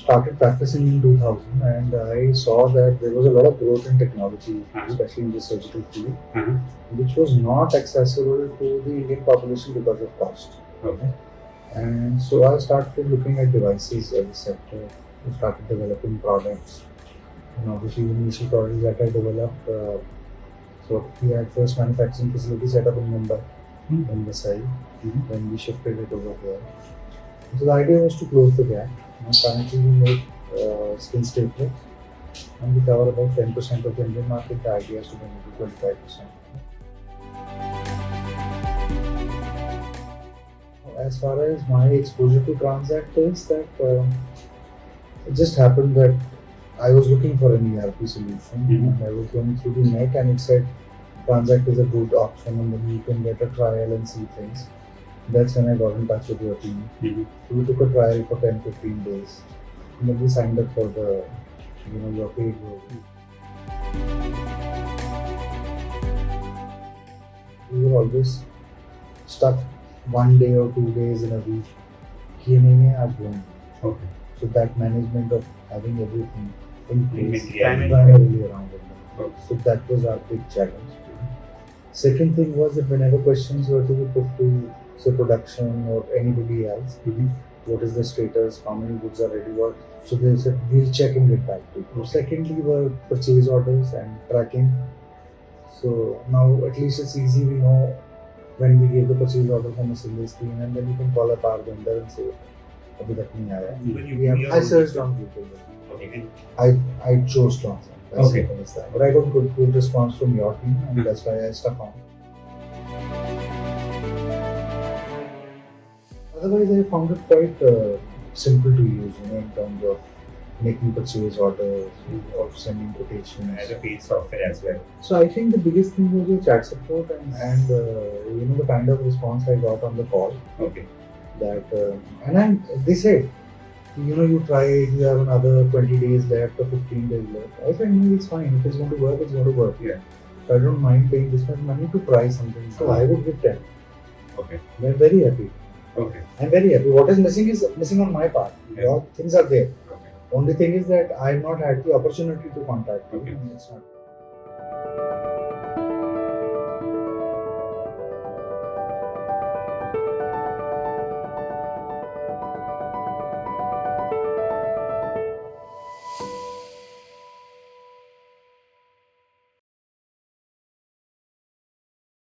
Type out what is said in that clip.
started practicing in 2000, and I saw that there was a lot of growth in technology, especially in the surgical field, which was not accessible to the Indian population because of cost. Okay. And so I started looking at devices as a sector. I started developing products. And obviously, the initial products that I developed, so we had first manufacturing facility set up in Mumbai, in the side. Then we shifted it over here. So the idea was to close the gap. Currently, we make skin staplers, and we cover about 10% of the Indian market. The idea is to bring it to 25%. As far as my exposure to TranZact is that it just happened that I was looking for an ERP solution, and I was going through the net, and it said TranZact is a good option, and then you can get a trial and see things. That's when I got in touch with your team. So we took a trial for 10-15 days, and then we signed up for the, your paid version. We were always stuck 1 day or 2 days in a week. कि नहीं है आज वो नहीं. Okay. So that management of having everything in place, primarily around it. Okay. So that was our big challenge. Second thing was that whenever questions were to be put to, say, production or anybody else, what is the status, how many goods are ready, what? So they said, we'll check and get back to you. Secondly were purchase orders and tracking. So now at least it's easy, we know when we gave the purchase order from a single screen, and then you can call up our vendor and say, abhi tak nahi aaya. I searched on Google. Okay. I chose TranZact. Okay. But I got good response from your team, and that's why I stuck on. Otherwise, I found it quite simple to use, in terms of making purchase orders or sending quotations. As a paid software as well. So I think the biggest thing was your chat support and the kind of response I got on the call. Okay. That they said, you try, you have another 20 days left or 15 days left. I said, no, it's fine. If it's going to work, it's going to work. Yeah. So I don't mind paying this much money to try something. So I would give 10. Okay. They're very happy. Okay. I'm very happy. What is missing is missing on my part. Yeah. Your things are there. Okay. Only thing is that I've not had the opportunity to contact you. Okay. It's not.